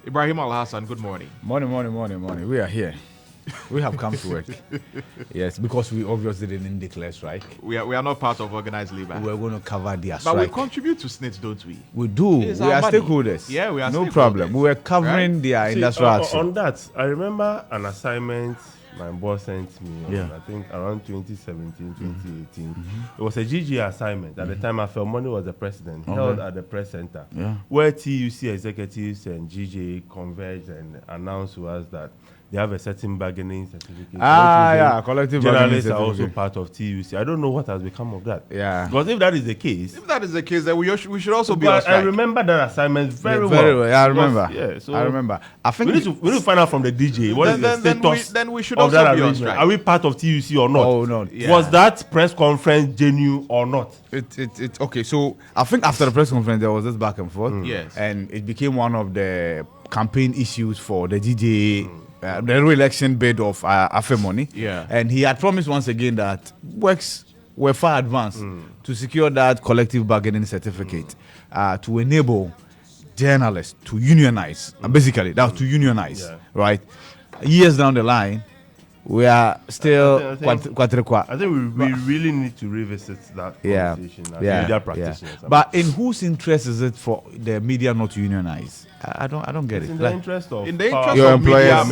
Ibrahim Al Hassan, good morning. Morning. We are here. We have come to work. Yes, because we obviously didn't declare strike. We are not part of organized labor. We're going to cover their But strike. we contribute to SNIT, don't we? We do. It's We our are money. stakeholders. Yeah, we are no stakeholders. problem. We were covering Right? their industrial action. On that, I remember an assignment my boss sent me, Yeah. I think around 2017, 2018. It was a GG assignment. At the time, Money was the president, held at the press center, where TUC executives and GJ converged and announced to us that they have a certain bargaining certificate. Collective bargaining Journalists are also certificate. part of TUC. I don't know what has become of that. Yeah. Because if that is the case, If that is the case, then we should also be on but strike. I remember that assignment very well. Very well. I Because- remember. Yeah, so I remember. I think we need to find out from the DJ what is the status then we should of also that be on arrangement. strike. Are we part of TUC or not? Oh, no. Yeah. Was that press conference genuine or not? It okay. So I think after the press conference there was this back and forth. Yes. And it became one of the campaign issues for the DJ. The re-election bid of Afemoni. Yeah. And he had promised once again that works were far advanced to secure that collective bargaining certificate to enable journalists to unionize. Basically, that was to unionize, right? Years down the line, we are still I think we really need to revisit that conversation as media practitioners. But in whose interest is it for the media not to unionize? I don't get it. in the interest of in the power- interest Your of employers.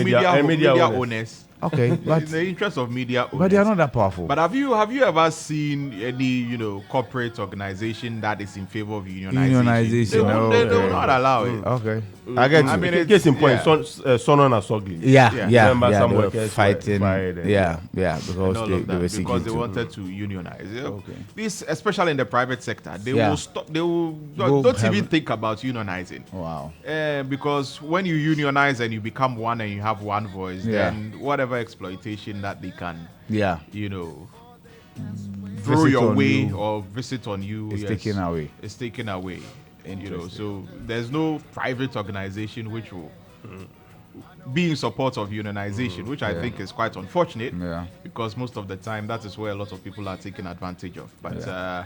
media owners. owners. Okay, but In the interest of media owners. they are not that powerful. But have you ever seen any corporate organization that is in favor of unionization? Unionization, They will not allow it. Okay, I get you. I mean, In case in point, Sonon Asogli. Yeah. Remember They some were workers fighting. were fired and- Yeah, And because all they of that, were seeking because they to. wanted to unionize. Okay. This, especially in the private sector, they Yeah. will stop. They will Go don't have- even think about unionizing. Wow. Because when you unionize and you become one and you have one voice, Yeah. then whatever exploitation that they can, Yeah, throw Visit your on way you. or visit on you, it's taken away. It's taken away. So there's no private organization which will be in support of unionization, which I think is quite unfortunate. Yeah. Because most of the time that is where a lot of people are taken advantage of. But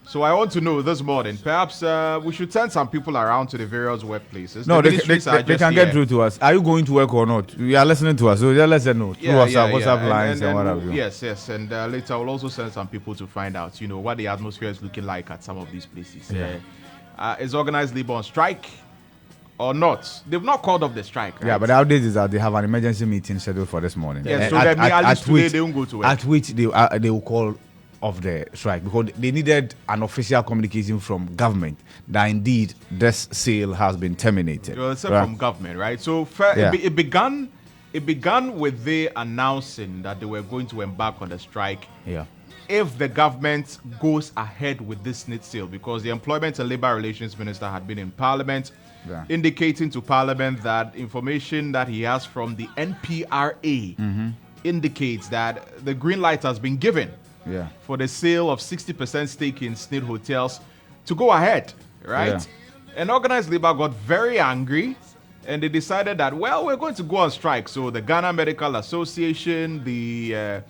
so I want to know this morning, perhaps we should send some people around to the various workplaces. No, The they ministries are can just get here. through to us. Are you going to work or not? You are listening to us, so just let us know through WhatsApp lines and what have you. Yes. And later we'll also send some people to find out, what the atmosphere is looking like at some of these places. Is organized labor on strike or not? They've not called off the strike, right? Yeah, but the update is that they have an emergency meeting scheduled for this morning. Yeah, so that at least today they won't go to work. At which they will call off the strike because they needed an official communication from government that indeed this sale has been terminated. Well, except Right. from government, right? So Yeah. it began with they announcing that they were going to embark on the strike. Yeah. If the government goes ahead with this SNIT sale, because the Employment and Labor Relations Minister had been in Parliament, indicating to Parliament that information that he has from the NPRA indicates that the green light has been given for the sale of 60% stake in SNIT hotels to go ahead, right? Yeah. And organized labor got very angry and they decided that, well, we're going to go on strike. So the Ghana Medical Association, the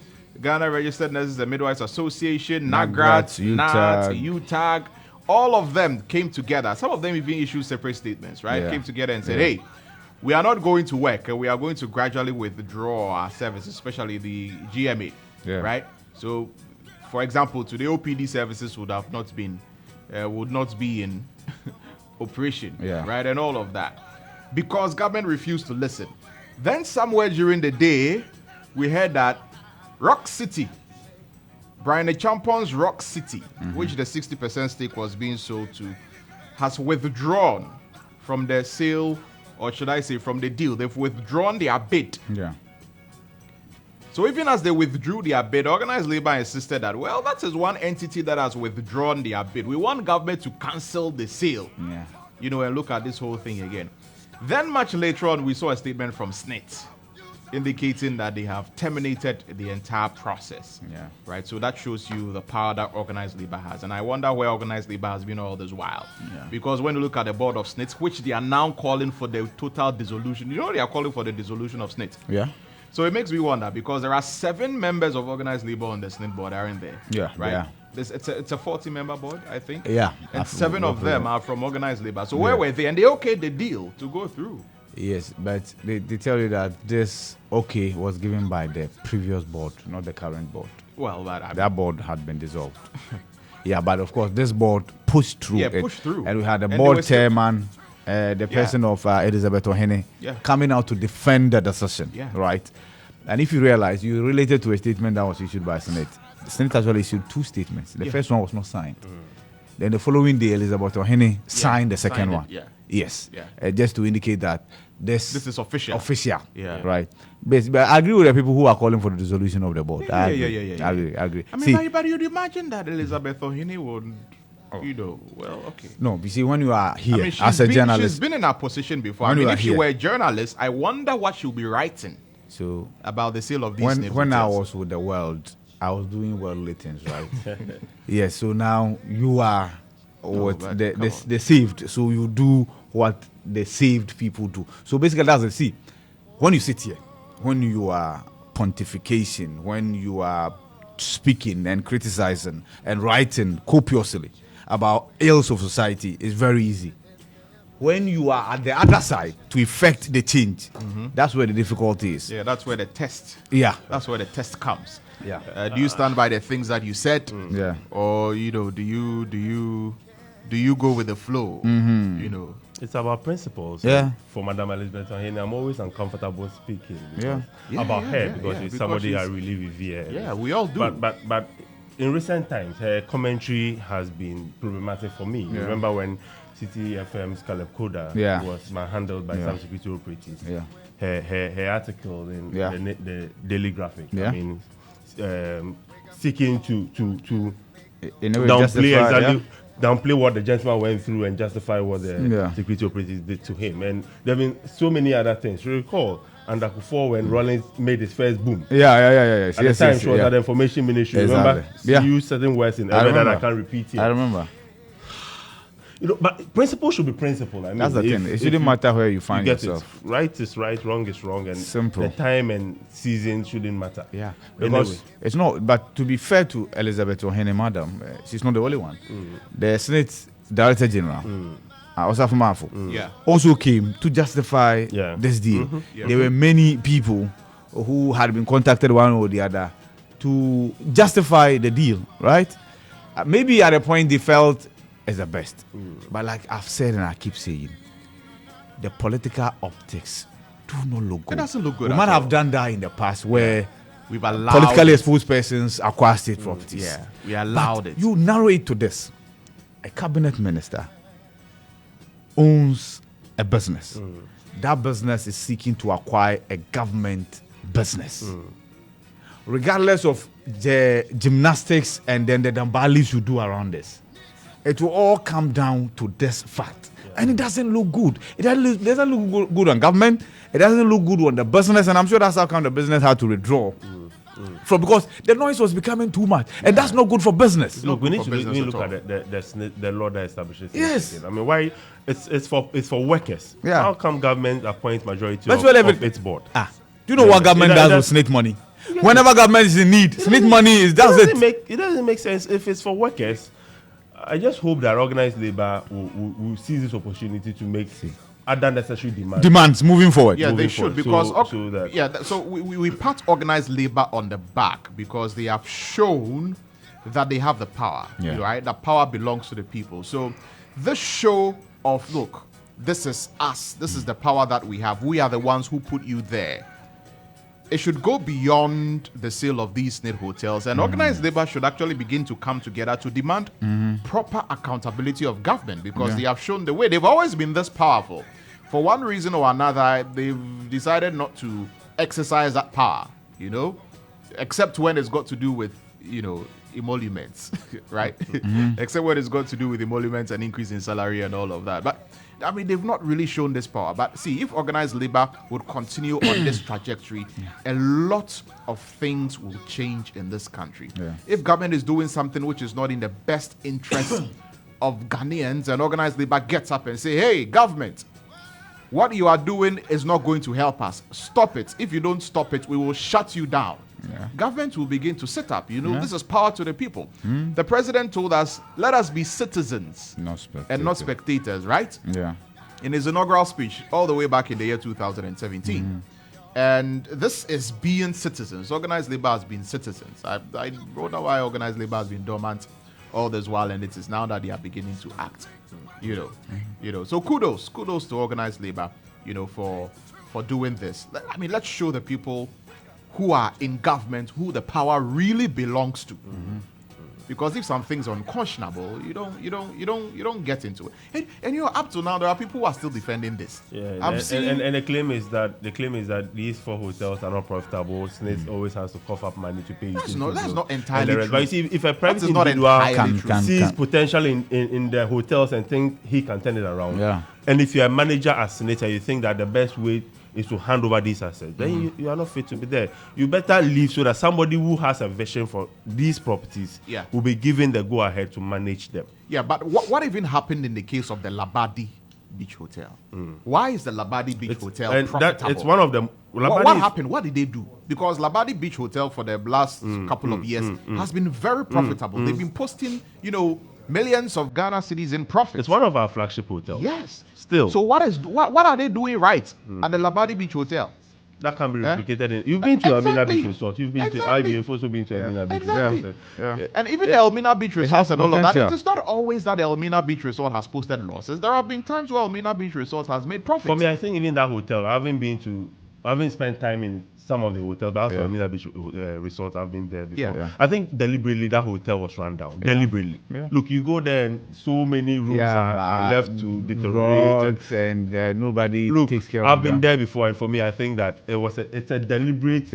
Ghana Registered Nurses and Midwives Association, NAGRAT, NAT, UTAG, all of them came together. Some of them even issued separate statements, right? Yeah. Came together and said, hey, we are not going to work and we are going to gradually withdraw our services, especially the GMA, right? So, for example, today OPD services would not be in operation, right? And all of that. Because government refused to listen. Then somewhere during the day, we heard that Rock City, Brian Champon's Rock City, which the 60% stake was being sold to, has withdrawn from the sale, or should I say from the deal. They've withdrawn their bid. Yeah. So even as they withdrew their bid, organized labor insisted that, well, that is one entity that has withdrawn their bid. We want government to cancel the sale. Yeah. And look at this whole thing again. Then much later on, we saw a statement from SNIT indicating that they have terminated the entire process. Right. So that shows you the power that organized labor has. And I wonder where organized labor has been all this while. Because when you look at the board of SNIT, which they are now calling for the total dissolution, they are calling for the dissolution of SNIT. Yeah. So it makes me wonder because there are 7 members of organized labor on the Senate board, aren't there? Yeah, right. Yeah. It's a 40-member board, I think. Yeah. And 7 of them are from organized labor. So where were they? And they okayed the deal to go through. Yes, but they tell you that this was given by the previous board, not the current board. Well, that board had been dissolved. Yeah, but of course this board pushed through. Pushed through. And we had a board chairman, the person of Elizabeth Ohene, coming out to defend the decision. Yeah. Right. And if you realize, you related to a statement that was issued by Senate. The Senate actually issued 2 statements. The first one was not signed. Then the following day, Elizabeth Ohene signed the second one. Yeah. Yes. Yeah. Just to indicate that this is official. Official. Yeah. Right. But I agree with the people who are calling for the dissolution of the board. Yeah. I agree. I mean, but you'd imagine that Elizabeth Ohene would, okay. No, you see, when you are here as a journalist. She's been in her position before. If she were a journalist, I wonder what she'll be writing about the sale of these when I was with the world, I was doing worldly things, right? Yes, so now you are the saved. So you do what the saved people do. So basically, that's the see. When you sit here, when you are pontification, when you are speaking and criticizing and writing copiously about ills of society, it's very easy. When you are at the other side to effect the change, that's where the difficulty is. Yeah, that's where the test. Yeah, that's where the test comes. Yeah. Do you stand by the things that you said? Yeah. Or do you go with the flow? It's about principles. Yeah. For Madam Elizabeth Ohene, I'm always uncomfortable speaking about her because she's somebody I really revere. Yeah, we all do. But in recent times, her commentary has been problematic for me. Yeah. Remember when City FM's Caleb Koda was manhandled by some security operatives? Yeah. Her article in the Daily Graphic. Yeah. I mean, seeking to in a way downplay what the gentleman went through and justify what the security operatives did to him. And there have been so many other things. You recall under Kufuor when Rollins made his first boom. Yeah. At the time, she was at the information ministry. Remember? She used certain words in Ever that I can't repeat here. I remember. But principle should be principle. I mean, that's the thing. It shouldn't matter where you find yourself. Right is right, wrong is wrong, and simple. The time and season shouldn't matter. Yeah, because it's not. But to be fair to Elizabeth Ohene, madam, she's not the only one. The Senate Director General, Osafo Maafo, also came to justify this deal. There were many people who had been contacted one or the other to justify the deal. Right? Maybe at a point they felt is the best. But like I've said and I keep saying, the political optics do not look good. It doesn't look good. We might have done that in the past where we've allowed politically exposed persons acquire state properties. Yeah, we allowed it. You narrow it to this. A cabinet minister owns a business. That business is seeking to acquire a government business. Regardless of the gymnastics and then the dambalis you do around this. It will all come down to this fact. And it doesn't look good. It doesn't look good on government. It doesn't look good on the business. And I'm sure that's how come the business had to withdraw. From because the noise was becoming too much. And that's not good for business. Look, we need to look at the law that establishes yes. I mean, why it's for workers. Yeah. How come government appoints majority of its board? Do you know what government does with Senate money? Whenever government is in need, Senate money is it doesn't make sense if it's for workers. I just hope that organized labor will seize this opportunity to make other necessary demands moving forward. Yeah, they should because so we pat organized labor on the back because they have shown that they have the power. Right, the power belongs to the people. So this show of look, this is us. This is the power that we have. We are the ones who put you there. It should go beyond the sale of these Senate hotels, and organized labor should actually begin to come together to demand proper accountability of government because they have shown the way. They've always been this powerful. For one reason or another, they've decided not to exercise that power, except when it's got to do with, emoluments, right? Except when it's got to do with emoluments and increase in salary and all of that. But I mean, they've not really shown this power. But see, if organized labor would continue on this trajectory, a lot of things will change in this country. If government is doing something which is not in the best interest of Ghanaians, and organized labor gets up and say, hey, government, What you are doing is not going to help us. Stop it. If you don't stop it, we will shut you down. Yeah. Government will begin to sit up. This is power to the people. The president told us, let us be citizens and not spectators, right? Yeah. In his inaugural speech, all the way back in the year 2017. And this is being citizens. Organized labor has been citizens. I don't know why organized labor has been dormant all this while, and it is now that they are beginning to act. So kudos to organized labor, for doing this. I mean, let's show the people who are in government who the power really belongs to. Because if something's unconscionable, you don't get into it. And up to now, there are people who are still defending this. Yeah, and the claim is that these 4 hotels are not profitable. Snakes always has to cough up money to pay. That's not entirely true. But you see, if a private individual sees potential in the hotels and think he can turn it around, and if you're a manager as senator, you think that the best way is to hand over these assets, then you are not fit to be there. You better leave so that somebody who has a vision for these properties will be given the go-ahead to manage them. Yeah, but what even happened in the case of the Labadi Beach Hotel? Why is the Labadi Beach Hotel profitable? It's one of them. What happened? What did they do? Because Labadi Beach Hotel for the last couple of years has been very profitable. They've been posting, millions of Ghana cedis in profit. It's one of our flagship hotels. Yes. Still. So what are they doing right at the Labadi Beach Hotel? That can be replicated. You've been to Elmina Beach Resort. You've been to IBF, also been to Elmina Beach Resort. Yeah. And even the Elmina Beach Resort and all of that, it is not always that the Elmina Beach Resort has posted losses. There have been times where Elmina Beach Resort has made profits. For me, I think even that hotel, I haven't spent time in some of the hotels, but also Elmina Beach Resort, I've been there before. Yeah. I think deliberately that hotel was run down. Deliberately. Yeah. Look, you go there and so many rooms are left to deteriorate. And nobody takes care of I've been there before, and for me, I think that it's a deliberate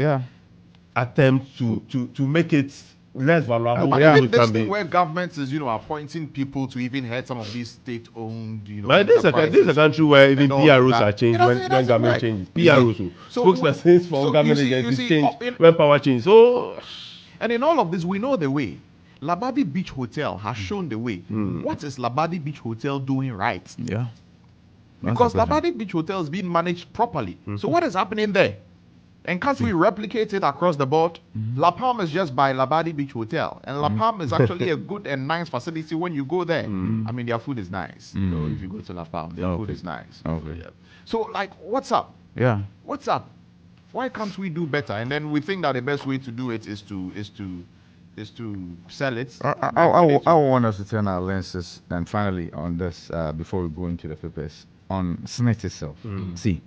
attempt to make it less valuable. This thing where government is, appointing people to even head some of these state-owned, But this is a country where even PROs are changed when government changes. PROs, spokespersons for government agencies change when power changes. So, and in all of this, we know the way. Labadi Beach Hotel has shown the way. What is Labadi Beach Hotel doing right? Yeah. Because Labadi Beach Hotel is being managed properly. So what is happening there? And can't we replicate it across the board? La Palma is just by Labadi Beach Hotel. And La Palma is actually a good and nice facility when you go there. I mean, their food is nice. If you go to La Palma, their food is nice. Okay. Yeah. So, what's up? Yeah. What's up? Why can't we do better? And then we think that the best way to do it is to sell it. I want us to turn our lenses, and finally on this, before we go into the papers, on Senate itself. See,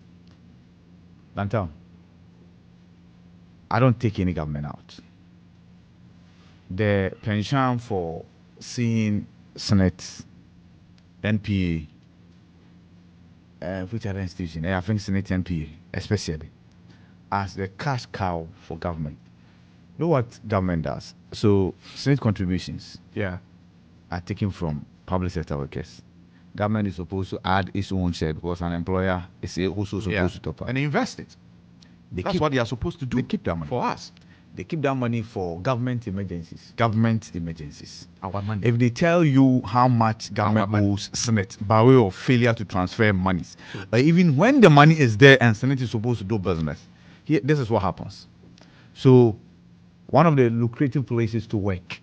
Lantown, I don't take any government out. The penchant for seeing Senate, NPA, which other institution? I think Senate NPA, especially, as the cash cow for government. You know what government does? So Senate contributions are taken from public sector workers. Government is supposed to add its own share because an employer is also supposed to top up. And invest it. That's what they are supposed to do. They keep that money for us. They keep that money for government emergencies. Our money. If they tell you how much government owes Senate by way of failure to transfer monies, but even when the money is there and Senate is supposed to do business, this is what happens. So, one of the lucrative places to work,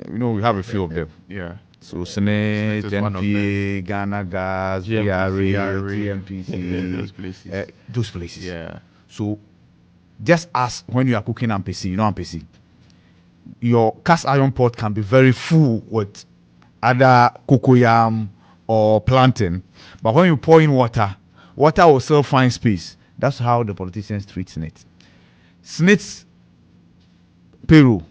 we have a few of them. Yeah. So Senate, NPA, Ghana Gas, PRA, TMPC, those places. Yeah. So just as when you are cooking ampesi, ampesi, your cast iron pot can be very full with either cocoyam or plantain, but when you pour in water will still find space. That's how the politicians treat Senate. Senate's payroll,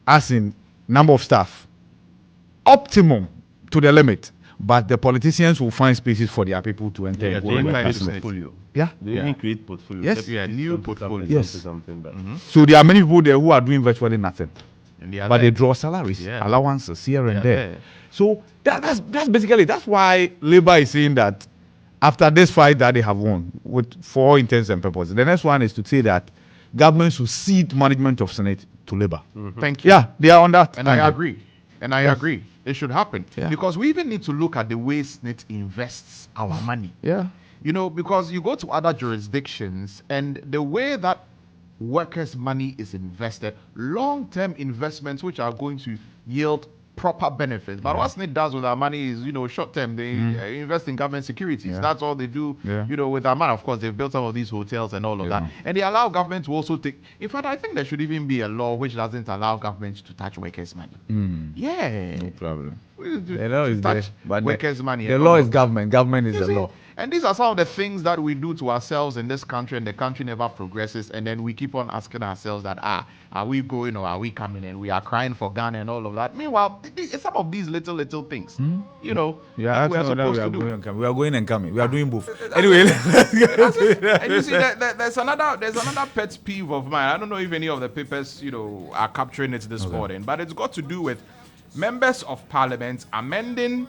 as in number of staff, optimum to the limit, but the politicians will find spaces for their people to enter. They even create portfolio. Yeah, they even create portfolio. Yes, new portfolio. Yes. So there are many people there who are doing virtually nothing, but they draw salaries, allowances here and there. So that's basically why Labour is saying that after this fight that they have won, for all intents and purposes, the next one is to say that government should cede management of Senate to Labour. Thank you. Yeah, they are on that. And I agree. And I agree. It should happen. Yeah. Because we even need to look at the way SNIT invests our money. Yeah. You know, because you go to other jurisdictions and the way that workers' money is invested, long-term investments which are going to yield proper benefits. But what SNIT does with our money is, you know, short-term. They invest in government securities. That's all they do, you know, with our money. Of course, they've built some of these hotels and all of that. And they allow government to also take... In fact, I think there should even be a law which doesn't allow government to touch workers' money. Yeah. No problem. The law is there, but workers' money. the law is government. Government is the law. And these are some of the things that we do to ourselves in this country, and the country never progresses. And then we keep on asking ourselves that, are we going or are we coming? And we are crying for Ghana and all of that. Meanwhile, some of these little things, you know, we are supposed to do. We are going and coming. We are doing both. Anyway, and you see, there's another pet peeve of mine. I don't know if any of the papers, you know, are capturing it this morning, but it's got to do with members of parliament amending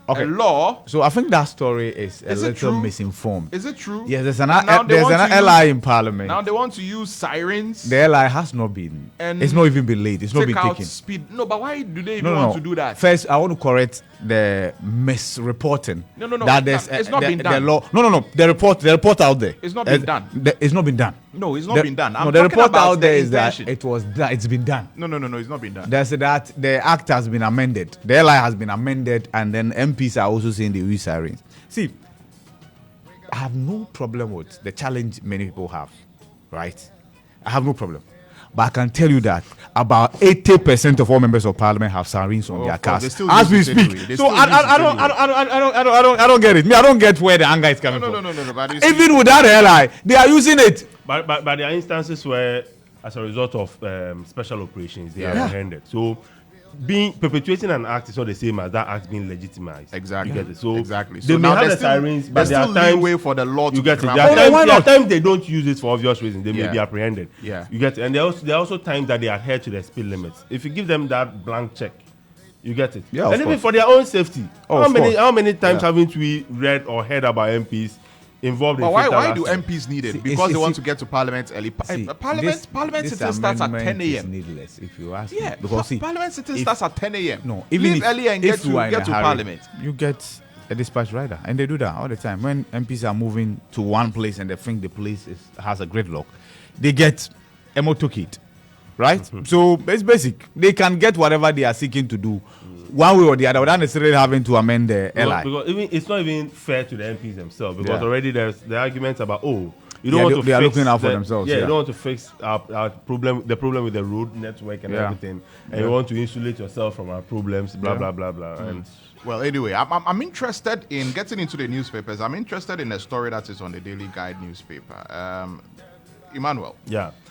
a law. So I think that story is a little true? misinformed. Is it true? Yes, there's an LI in parliament. Now they want to use sirens. The LI has not been. And it's not even been laid. It's not been taken. Speed. No, but why do they even want to do that? First, I want to correct the misreporting. No. That it's not been done. The law. No. The report out there. It's not been done. It's not been done. No, it's not been done. The report out there is that it was done. It's been done. No, it's not been done. There's that the act has been amended. The LI has been amended, and then MPs are also saying they use sirens. See, I have no problem with the challenge many people have, right? I have no problem. But I can tell you that about 80% of all members of parliament have sirens on their cars as we speak. So I don't get it. I don't get where the anger is coming from. No. Even without the LI, they are using it. But there are instances where, as a result of special operations, they are apprehended. So perpetuating an act is not the same as that act being legitimized. Exactly. You get it? So exactly. They may have the sirens, but there are times way for the law to you get it. grab. There are times they don't use it for obvious reasons. They may be apprehended. Yeah. You get it. And there are also times that they adhere to the speed limits. If you give them that blank check, you get it. Yeah, and even for their own safety. How many times Yeah. haven't we read or heard about MPs involved in why do accidents? MPs need it? See, Because they want to get to parliament early. Parliament this sitting starts at 10 is a.m. needless, if you ask Yeah, me. Because see, parliament sitting starts at 10 a.m. No, even leave earlier and get to parliament. You get a dispatch rider, and they do that all the time. When MPs are moving to one place and they think the place has a gridlock, they get a motorcade, right? So it's basic. They can get whatever they are seeking to do, one way or the other, without necessarily having to amend the LI. Because even it's not even fair to the MPs themselves, because already there's the arguments about you Yeah, don't want to they are fix looking out for themselves, Yeah, yeah. you don't want to fix our the problem with the road network and everything, and you want to insulate yourself from our problems, blah blah blah blah. And Well, anyway, I'm interested in getting into the newspapers. I'm interested in a story that is on the Daily Guide newspaper. Emmanuel,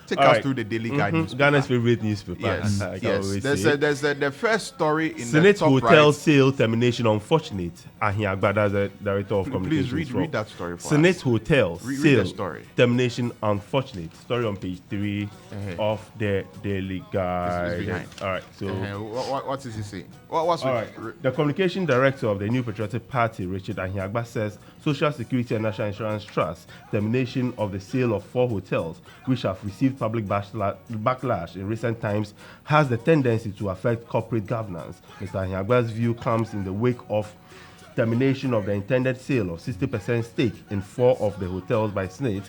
take us through the Daily Guide newspaper. Ghana's favorite newspaper. Yes, There's the first story in Senate the top hotel right. sale termination unfortunate. Ahiagba, that's the director of communications. Please read that story for Senate us. hotel Read sale the story. termination unfortunate. Story on page 3 of the Daily Guide. It's behind. All right, so What is he saying? What's all right. The communication director of the New Patriotic Party, Richard Ahiagba, says Social Security and National Insurance Trust termination of the sale of 4 hotels, which have received public backlash in recent times, has the tendency to affect corporate governance. Mr. Ahiagba's view comes in the wake of termination of the intended sale of 60% stake in 4 of the hotels by SNIT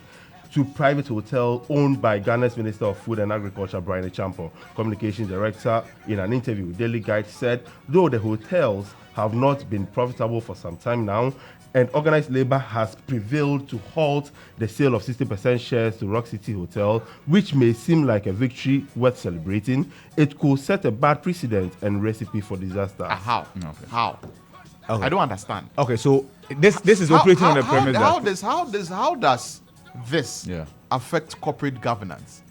to private hotel owned by Ghana's Minister of Food and Agriculture, Brian Echampo. Communications director, in an interview with Daily Guide, said though the hotels have not been profitable for some time now, and organized labor has prevailed to halt the sale of 60% shares to Rock City Hotel, which may seem like a victory worth celebrating, it could set a bad precedent and recipe for disaster. How? Okay. How? Okay. I don't understand. Okay, so this is operating on the premise that how does this Yeah. affect corporate governance?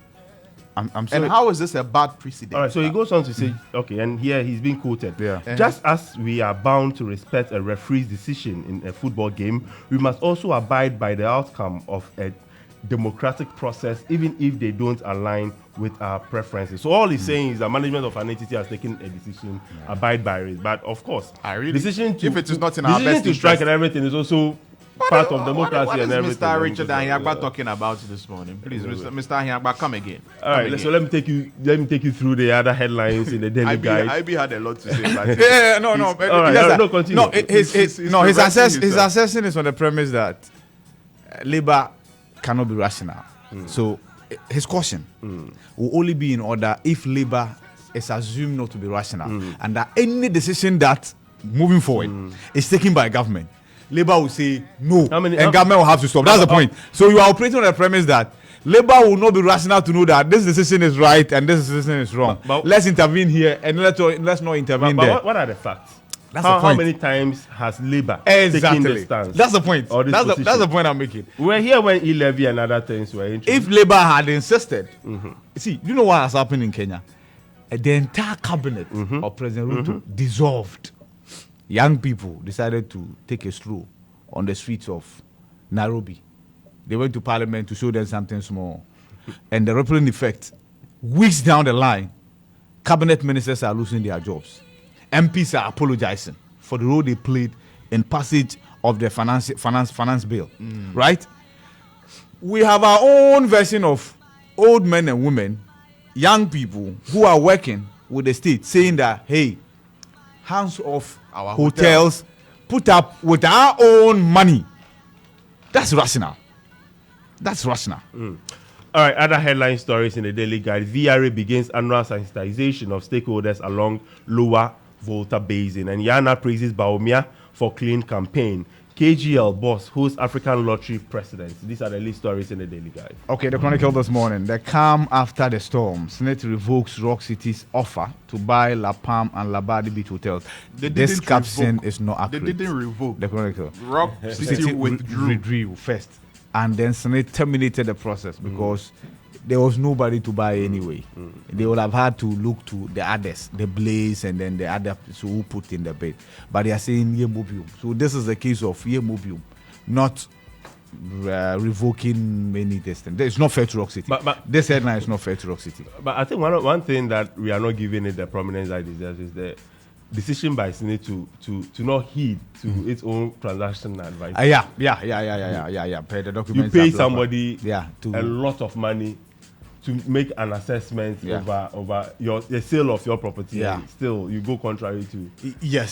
I'm sorry. And how is this a bad precedent? All right, so he goes on to say, okay, and here he's being quoted. Yeah. Just as we are bound to respect a referee's decision in a football game, we must also abide by the outcome of a democratic process, even if they don't align with our preferences. So all he's saying is that management of an entity has taken a decision, abide by it. But of course, Really? decision to If it is not in our decision best to strike interest. and everything is also part of democracy what and is everything. Mr. Richard Ahiagba talking about this morning? Please, Mr. Ahiagba, come again. All right, so let me take you through the other headlines in the Daily Guide. IB had a lot to say. But Continue. His assessing is on the premise that Labour cannot be rational. So his caution will only be in order if Labour is assumed not to be rational, and that any decision that moving forward is taken by government, Labour will say no, and government will have to stop. That's the point. So you are operating on the premise that Labour will not be rational to know that this decision is right and this decision is wrong. But let's intervene here and let's not intervene there. What are the facts? That's the point. How many times has Labour taken the stance? That's the point. That's the point I'm making. We're here when e-levy and other things were introduced. If Labour had insisted, see, you know what has happened in Kenya? The entire cabinet of President Ruto dissolved. Young people decided to take a stroll on the streets of Nairobi. They went to Parliament to show them something small. And the rippling effect, weeks down the line, cabinet ministers are losing their jobs. MPs are apologizing for the role they played in passage of the finance bill. Right? We have our own version of old men and women, young people who are working with the state, saying that, hey, hands off our hotels, put up with our own money. That's rational. That's rational. All right, other headline stories in the Daily Guide. VRA begins annual sensitization of stakeholders along Lower Volta Basin. And Yana praises Baumia for clean campaign. KGL boss hosts African lottery presidents. These are the lead stories in the Daily Guide. Okay, the Chronicle this morning. The calm after the storm. Senate revokes Rock City's offer to buy La Palm and Labadi Beach hotels. This caption is not accurate. They didn't revoke. The Chronicle. Rock City withdrew first. And then Senate terminated the process because there was nobody to buy anyway. They would have had to look to the others, the Blaze and then the other who put in the bid. But they are saying Yemobium. So this is the case of Yemobium, not revoking many distance. It's not fair to Rock City. But this headline is not fair to Rock City. But I think one thing that we are not giving it the prominence that it deserves is the decision by Senate to not heed to its own transaction advice. Yeah. Pay the documents. You pay somebody a lot of money to make an assessment over the sale of your property. And still, you go contrary to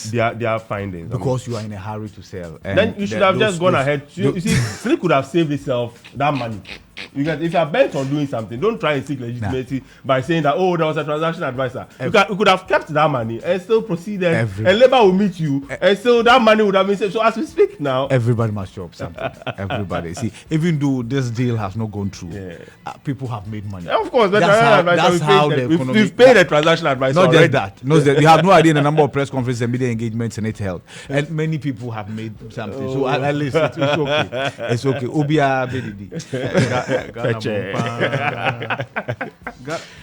their findings. Because you are in a hurry to sell. And then you should have just gone ahead. You see, Senate could have saved itself that money. If you are bent on doing something, don't try and seek legitimacy by saying that, there was a transaction advisor. You could have kept that money and still proceeded, and Labour will meet you, and still that money would have been saved. So as we speak now, everybody must show up something. Everybody. See, even though this deal has not gone through, people have made money. Of course, that's how we've paid a transaction advisor. Not just that. You have no idea the number of press conferences and media engagements Senate held, and many people have made something. So at least it's okay. It's okay. Obia BDD.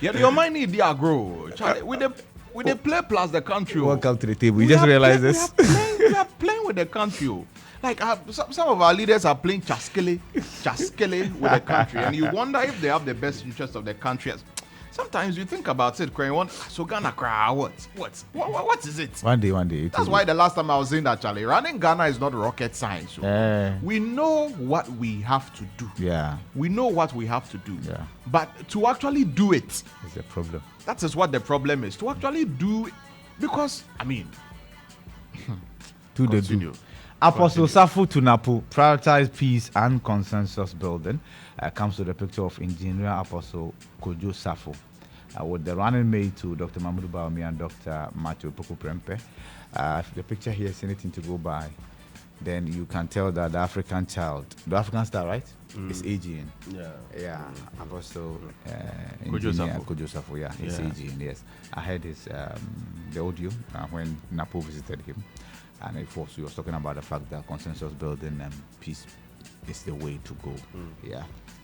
Your mind need to grow. With the play plus the country. Welcome to the table. You just realize this. We are playing with the country. Like some of our leaders are playing chaskele with the country, and you wonder if they have the best interest of the country. Sometimes you think about it, crying, so Ghana cry, what is it? One day. That's why the last time I was saying that, Charlie, running Ghana is not rocket science. So we know what we have to do. Yeah. We know what we have to do. Yeah. But to actually do it is the problem. That is what the problem is. To actually do it, because, to continue. Apostle Safu Tunapu prioritize peace and consensus building. Comes to the picture of Engineer Apostle Kojo Safu with the running mate to Dr. Mahmoud Baomi and Dr. Matthew Poku Prempe. If the picture here is anything to go by, then you can tell that the African child, the African star, right, is aging. Yeah. Apostle Kojo Safu, he's aging. Yes, I heard his the audio when Napo visited him. And he was talking about the fact that consensus building and peace is the way to go.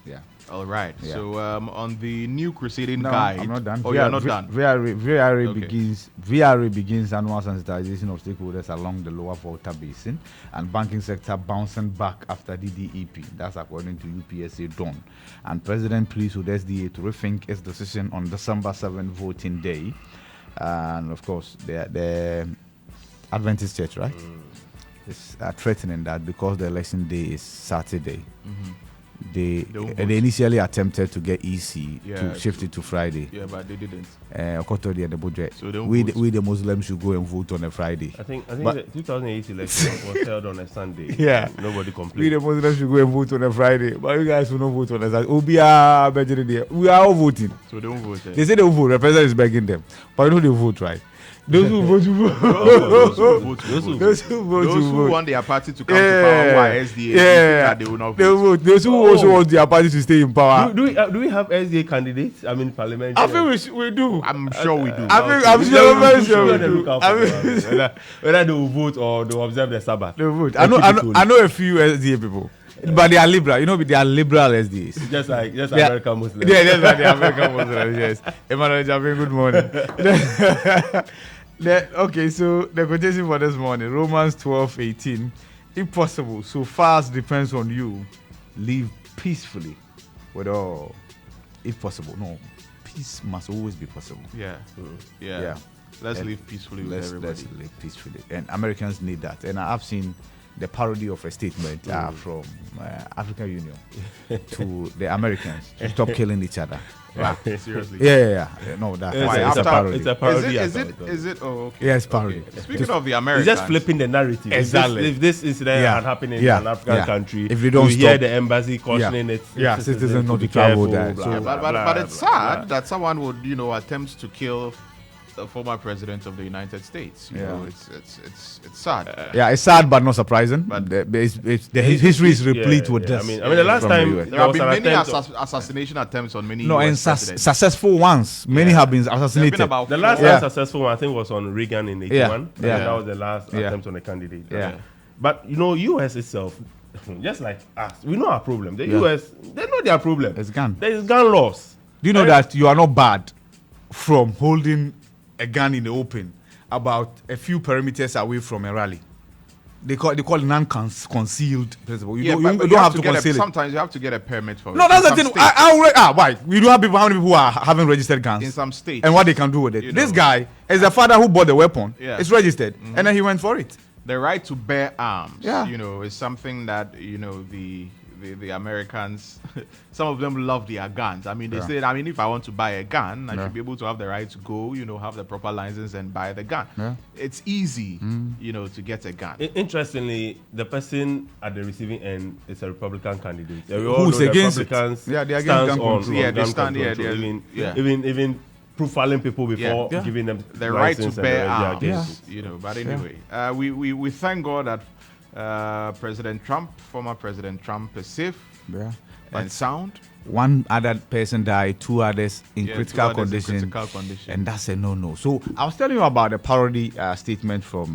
Yeah. All right. Yeah. So on the new crusading guide. I'm not done. You're not done. VRA begins annual sensitization of stakeholders along the Lower Volta Basin and banking sector bouncing back after DDEP. That's according to UPSA Dawn. And President pleads with SDA to rethink its decision on December 7 voting day. And of course, the Adventist Church, right? is threatening that because the election day is Saturday, they vote. initially attempted to get EC Yeah, to shift it to Friday. Yeah, but they didn't. The budget. So they we vote. the Muslims should go and vote on a Friday. I think But- the 2008 election was held on a Sunday. Yeah. And nobody We complained. the Muslims should go and vote on a Friday, but you guys will not vote on a Saturday. We are all voting. So they don't vote. They say they will vote. The president is begging them, but you know they vote, right? Those who vote, Those who vote, Those who those who vote, Those who vote. want their party to come to power, why SDA, they will not They vote. vote. Those who also want their party to stay in power. do we have SDA candidates? I mean, parliament. I think we do. I'm sure we do. I'm sure very sure we do. Whether they will vote or they will observe the Sabbath. They vote. I know a few SDA people, but they are liberal. You know, they are liberal SDAs. Just like Yeah. American Muslims. Yeah, that's like the American Muslims. Yes. Emmanuel Japan, good morning. Okay, so the quotation for this morning, Romans 12:18. If possible, so far as depends on you, live peacefully with all. If possible, no, peace must always be possible. Yeah. Yeah. Yeah. Let's And live peacefully with Let's everybody. live peacefully, and Americans need that. And I've seen the parody of a statement from African Union to the Americans to stop killing each other. Wow. Seriously. Yeah. No, that's It's, Why, a, it's, after- a parody. It's a parody. Is it? Oh, okay. Yeah, it's parody. Speaking of the It's Americans, just flipping the narrative. Exactly. If this incident had happened in an African country, if they don't you hear stop, the embassy cautioning its citizens not be to travel careful, there. blah, So- blah, but blah, it's blah, sad blah. that someone would, attempt to kill the former president of the United States. You know, it's sad. Yeah, it's sad but not surprising. But- But the history is replete with this. I mean, the last from the time US. There have was been an many attempt assassination attempts on many No, US and presidents. successful ones. Many have been There have assassinated. been about The last Yeah. unsuccessful one, I think, was on Reagan in 81. Yeah. That was the last Yeah. attempt on a candidate. Yeah. But, US itself, just like us, we know our problem. The US, they know their problem. It's gun. There is gun laws. Do you know that you are not bad from holding a gun in the open about a few perimeters away from a rally? They call it non-concealed principle. You don't have to conceal it. Sometimes you have to get a permit for it. No, that's In the some thing. Why? We do have people. How many people are having registered guns? In some states. And what they can do with it. You This know. guy is the father who bought the weapon. Yeah. It's registered, and then he went for it. The right to bear arms, Yeah. is something that the Americans, some of them love their guns. I mean, they say, if I want to buy a gun, I should be able to have the right to go, have the proper license and buy the gun. Yeah. It's easy, to get a gun. Interestingly, the person at the receiving end is a Republican candidate. We Who's know the against it? Republicans Yeah, they're against stance gun on control. Yeah, they gun stand- yeah, control. they're- Even profiling people before Yeah. giving them The right to license and bear they're arms, against it. But anyway, we thank God that former President Trump is safe Yeah. and sound. One other person died, two others in Yeah, critical two others in condition. critical condition. And that's a no. So I was telling you about the parody statement from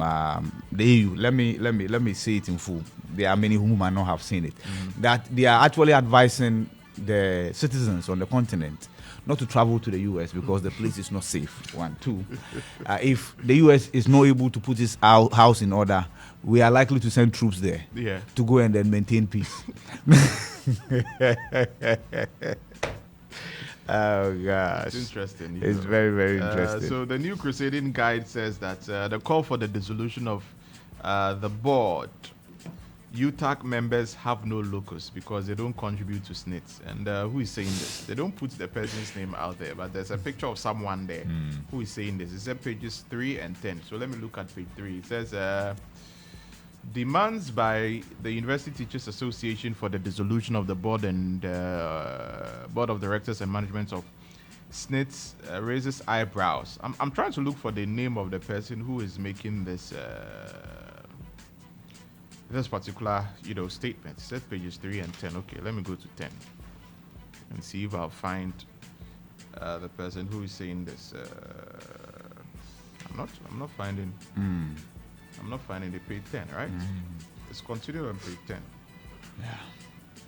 the EU. Let me say it in full. There are many who might not have seen it. That they are actually advising the citizens on the continent not to travel to the US because the place is not safe. 1, 2. If the US is not able to put its house in order, we are likely to send troops there Yeah. to go and then maintain peace. Oh gosh, It's interesting. It's very, very interesting. So the new Crusading Guide says that the call for the dissolution of the board, UTAC members have no locus because they don't contribute to SNITs. And who is saying this? They don't put the person's name out there, but there's a picture of someone there who is saying this. It's at pages 3 and 10. So let me look at page 3. It says, demands by the University Teachers Association for the dissolution of the board and board of directors and management of SNITs raises eyebrows. I'm trying to look for the name of the person who is making this this particular statement. It says pages 3 and 10. Okay, let me go to 10 and see if I'll find the person who is saying this. I'm not finding. I'm not finding the page 10, right? Let's continue on page 10. Yeah,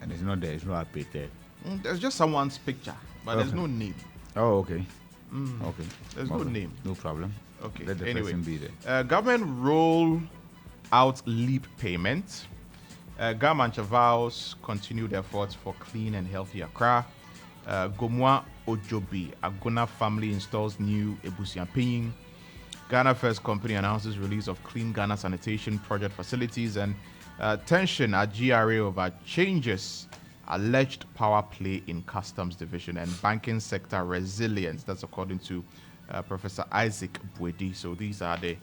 and it's not there. It's not at page 10. There's just someone's picture, but there's Okay. no name. Oh, okay. Okay. There's no Okay. name. No problem. Okay. Let the Anyway, person be there. government roll out leap payment. Government vows continued efforts for clean and healthy Accra. Gomwa Ojobi Agona family installs new Ebusian Pinyin. Ghana First Company announces release of Clean Ghana Sanitation Project facilities, and tension at GRA over changes, alleged power play in Customs Division, and banking sector resilience. That's according to Professor Isaac Bwedi. So these are the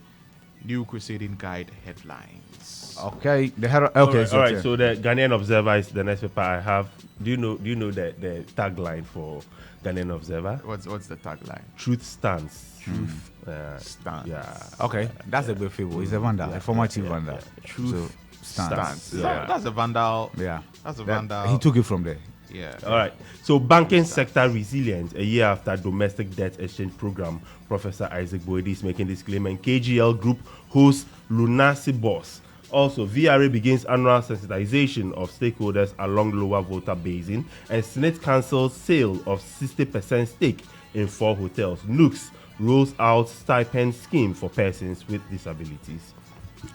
New Crusading Guide headlines. Okay, all right. So the Ghanaian Observer is the next paper I have. Do you know the tagline for Ghanaian Observer? What's the tagline? Truth stands. Truth stands. Yeah. Okay, that's a good fable. He's a vandal, a former chief vandal. Truth stands. Yeah. That's a vandal. Yeah, That's a vandal. He took it from there. Yeah. All right. So banking sector resilience a year after domestic debt exchange program. Professor Isaac Bwedi is making this claim, and KGL Group hosts Lunasi Boss. Also, VRA begins annual sensitization of stakeholders along Lower Volta Basin, and Senate cancels sale of 60% stake in 4 hotels. Nooks rolls out stipend scheme for persons with disabilities.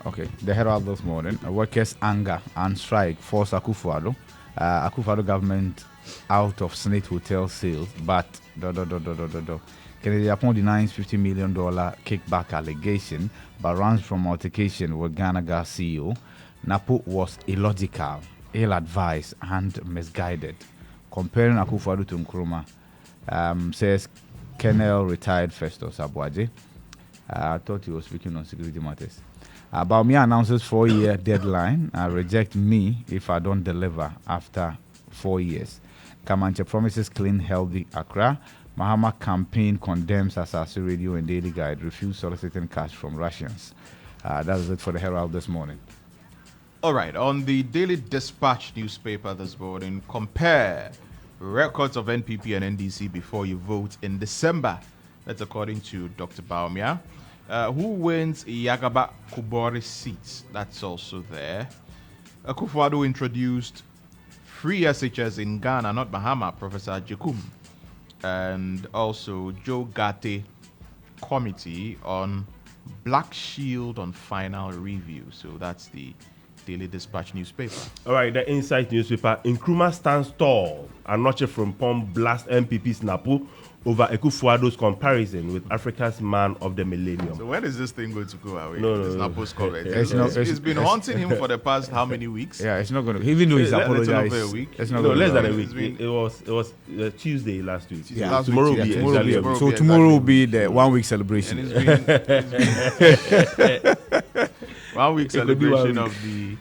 Okay, the Herald this morning, workers' anger and strike force Akufo-Addo. Akufo-Addo government out of Senate hotel sales, but Kennedy Apon denies $50 million kickback allegation, but runs from altercation with Ghana Gas CEO. NAPO was illogical, ill-advised, and misguided. Comparing Akufo-Addo to Nkrumah, says Colonel retired Festus Abuaje. I thought he was speaking on security matters. Baumia announces 4-year deadline. Reject me if I don't deliver after 4 years. Kamanche promises clean, healthy Accra. Mahama campaign condemns Asase Radio and Daily Guide. Refuse soliciting cash from Russians. That is it for the Herald this morning. All right. On the Daily Dispatch newspaper this morning, compare records of NPP and NDC before you vote in December. That's according to Dr. Baumia. Who wins Yagaba Kubori seats? That's also there. Akufo-Addo introduced free SHS in Ghana, not Bahama, Professor Jekum. And also Joe Gate committee on Black Shield on final review. So that's the Daily Dispatch newspaper. All right, the Insight newspaper. Nkrumah stands tall. Anoche from Pom blast MPP's Napo over Akufo-Addo's comparison with Africa's man of the millennium. So when is this thing going to go away? No. This Napo's comment. It's been haunting him for the past how many weeks? Yeah, it's not going to. Even though he's apologized, over a week. it's not No, going less to. than a week. It was Tuesday last week. Yeah. Last Tomorrow week, will be yeah, exactly a week. So tomorrow will be the 1 week celebration. And it's been 1 week celebration of the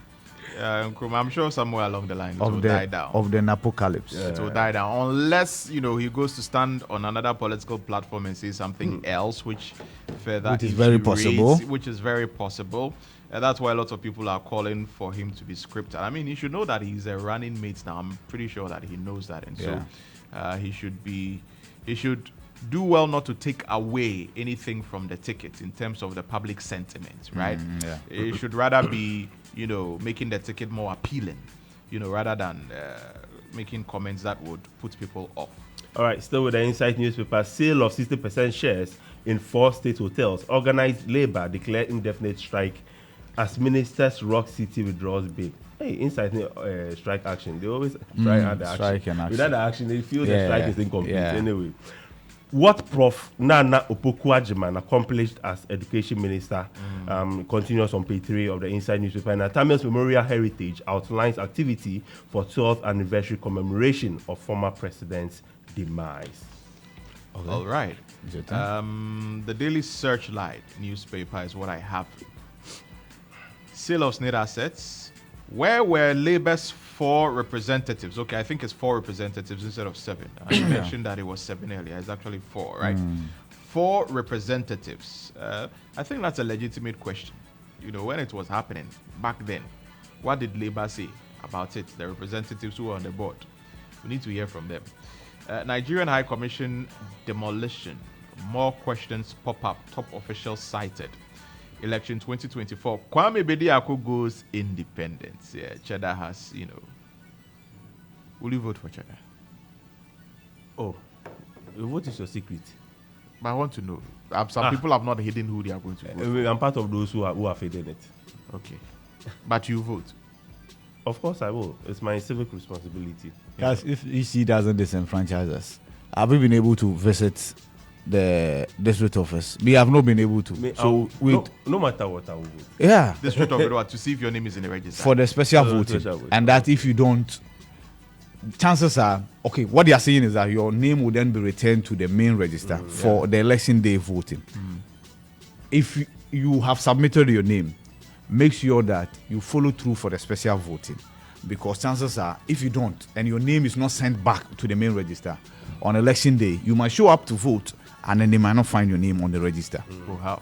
Nkrumah. I'm sure somewhere along the line it will die down. Of the Napocalypse. It will die down unless he goes to stand on another political platform and say something else, which further Which is very possible. Which is very possible. That's why a lot of people are calling for him to be scripted. I mean, he should know that he's a running mate now. I'm pretty sure that he knows that, and so he should do well not to take away anything from the ticket in terms of the public sentiment, right? It should rather be making the ticket more appealing, rather than making comments that would put people off. All right, still with the Insight newspaper. Sale of 60% shares in 4 state hotels. Organized labor declare indefinite strike as ministers Rock City withdraws bid. Hey, Insight strike action. They always try and action. Strike and action. Without the action, they feel the strike is incomplete. Yeah. Anyway, what Prof. Nana Opoku-Agyeman accomplished as Education Minister continues on page 3 of the Inside newspaper. And Atamia's Memorial Heritage outlines activity for 12th anniversary commemoration of former president's demise. Okay. All right. The Daily Searchlight newspaper is what I have. Sale of state assets. Where were Labour's 4 representatives? Okay, I think it's 4 representatives instead of 7. I mentioned that it was 7 earlier. It's actually 4, right? 4 representatives. I think that's a legitimate question. When it was happening back then, what did Labour say about it? The representatives who were on the board. We need to hear from them. Nigerian High Commission demolition. More questions pop up. Top officials cited. Election 2024. Kwame Bediako goes independent. Yeah, Cheddar has, Will you vote for Cheddar? Oh, what is your secret? But I want to know. Some people have not hidden who they are going to vote. I'm part of those who have hidden it. Okay. But you vote? Of course I will. It's my civic responsibility. Guys, if EC doesn't disenfranchise us, have we been able to visit the district office. We have not been able to. No matter what I will vote. Yeah. District office to see if your name is in the register. For the special voting. And that if you don't, chances are, okay, what they are saying is that your name will then be returned to the main register for the election day voting. If you have submitted your name, make sure that you follow through for the special voting. Because chances are, if you don't, and your name is not sent back to the main register on election day, you might show up to vote, and then they might not find your name on the register. Oh, how?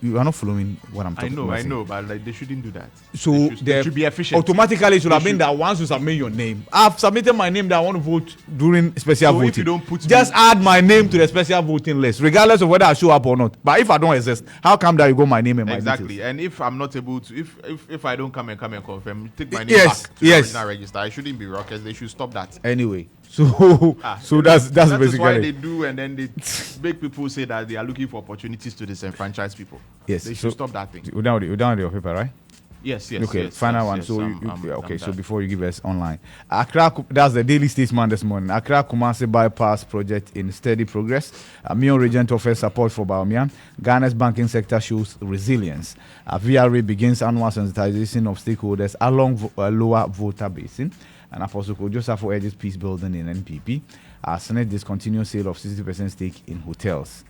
You are not following what I'm talking about. I know, but like they shouldn't do that. So they should be efficient. Automatically, it should have been that once you submit your name, I've submitted my name that I want to vote during special voting. If you don't put just add my name to the special voting list, regardless of whether I show up or not. But if I don't exist, how come that you got my name and my exactly? details? And if I'm not able to, if I don't come and confirm, take my name back to the original register. I shouldn't be rockers. They should stop that. Anyway. So that's basically why they do, and then they make people say that they are looking for opportunities to disenfranchise people. Yes, they should stop that thing. We're down with your paper, right? Yes. Okay, final one. Yes, So so before you give us online, Accra, that's the Daily Statesman this morning. Accra Kumasi bypass project in steady progress. Mion Regent offers support for Baumian. Ghana's banking sector shows resilience. VRA begins annual sensitization of stakeholders along lower voter basin. And Apostle Joseph urges peace building in NPP. Senate discontinues sale of 60% stake in hotels.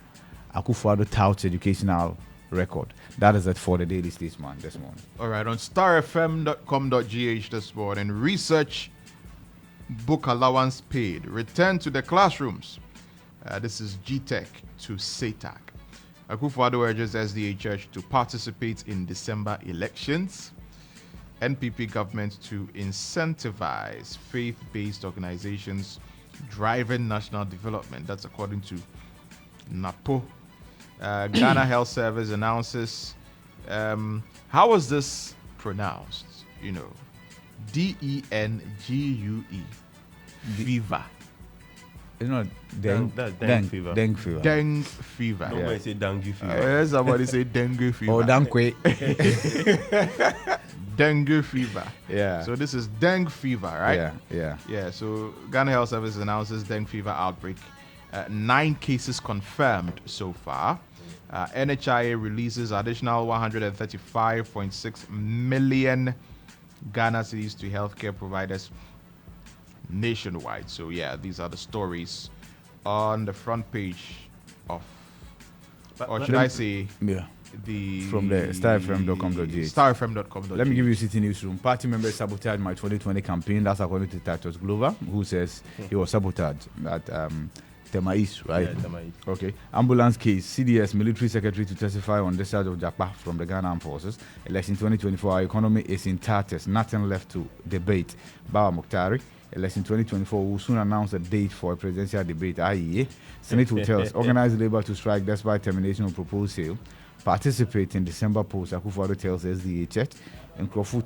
Akufo-Addo touts educational record. That is it for the Daily Statesman this morning. All right, on starfm.com.gh this morning, research book allowance paid. Return to the classrooms. This is GTEC to SATAC. Akufo-Addo urges SDA Church to participate in December elections. NPP government to incentivize faith-based organizations driving national development. That's according to NAPO. Ghana Health Service announces, how was this pronounced? DENGUE. Fever. It's not dengue fever. Dengue fever. Dengue fever. Nobody say dengue fever. Somebody say dengue fever. Or dengue. Dengue fever. Yeah. So this is dengue fever, right? Yeah. So Ghana Health Service announces dengue fever outbreak. 9 cases confirmed so far. NHIA releases additional 135.6 million Ghana cedis to healthcare providers nationwide. So these are the stories on the front page of, I say, from the starfm.com.gh. Starfm.com.gh. Let me give you City Newsroom. Party members sabotaged my 2020 campaign. That's according to Titus Glover, who says he was sabotaged at Temais, right? Yeah, Temais. Okay. Ambulance case. CDS military secretary to testify on discharge of Jakpa from the Ghana Armed Forces. Election 2024. Our economy is in tatters. Nothing left to debate. Bawa Mukhtari. Election 2024 will soon announce a date for a presidential debate. IEA. Senate hotels organize labor to strike despite termination of proposed sale. Participate in December post. Akufo-Addo tells SDA Church. Nkrofo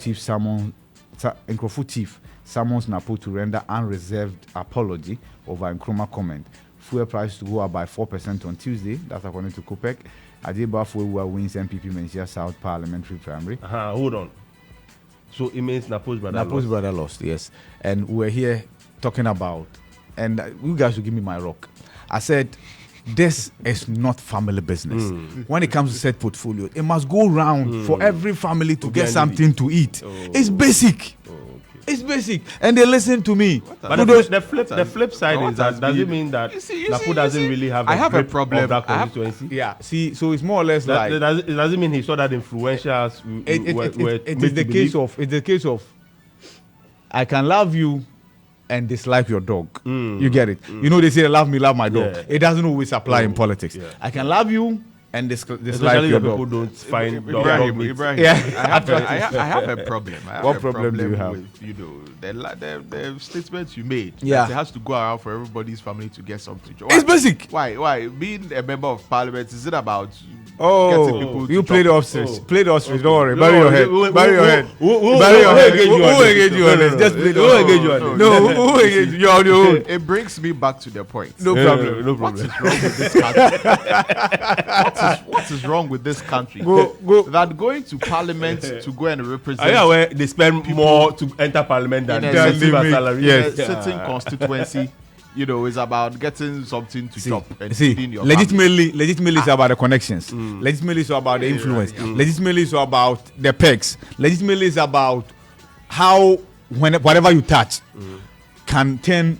Chief summons NAPO to render unreserved apology over Nkrumah comment. Fuel price to go up by 4% on Tuesday. That's according to COPEC. Adeba Fuewa wins MPP Menchia South Parliamentary Primary. Hold on. So it means Napo's brother lost, yes. And we're here talking about, and you guys will give me my rock. I said, this is not family business. When it comes to set portfolio, it must go round for every family to get something to eat. It's basic. It's basic, and they listen to me. But the flip side is that does it mean that Napo doesn't really have a problem of that constituency? Yeah, see, so it's more or less like it doesn't mean he saw that influentials it's the case of I can love you and dislike your dog. You get it? You know they say love me, love my dog. It doesn't always apply in politics. I can love you and dislike your dog. People don't find Ibrahim. I have a problem. What problem do you have? With, the statements you made. Yeah. It has to go around for everybody's family to get something. It's basic. Why? Being a member of parliament, is it about getting people to you play the ostrich. Play the ostrich. Don't worry. No, bury your head. Bury your head. Bury your head. Who engage you on this? Just play the ostrich. No, who engage you? You're on your own. It brings me back to the point. No problem. No What problem. is wrong with this country? What is wrong with this country? Go. That going to parliament to go and represent. Are you aware they spend more to enter parliament than in receive a salary? in a certain constituency it's about getting something to chop and see, feeding your legitimately it's about the connections. Legitimately it's about the influence. Legitimately it's about the pegs. Legitimately it's about how whatever you touch can turn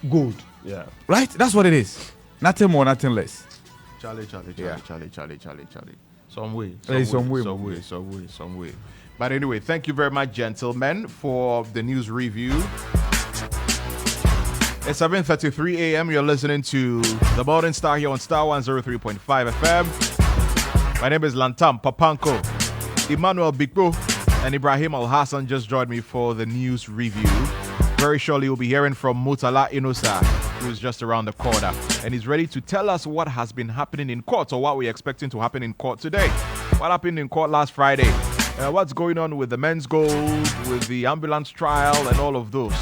gold. Yeah. Right? That's what it is. Nothing more, nothing less. Charlie. Some way. But anyway, thank you very much, gentlemen, for the news review. It's 7:33 a.m. You're listening to The Morning Star here on Star 103.5 FM. My name is Lantam Papanko. Emmanuel Bigbo and Ibrahim Al-Hassan just joined me for the news review. Very shortly, we'll be hearing from Mutala Inusa, who is just around the corner. And he's ready to tell us what has been happening in court or what we're expecting to happen in court today. What happened in court last Friday? What's going on with the men's gold, with the ambulance trial, and all of those.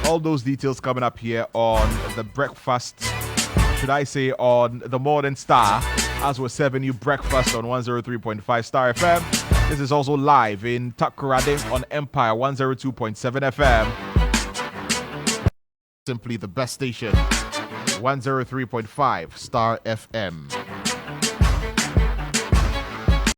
All those details coming up here on the breakfast, should I say, on the Morning Star, as we're serving you breakfast on 103.5 Star FM. This is also live in Takoradi on Empire 102.7 FM. Simply the best station, 103.5 Star FM.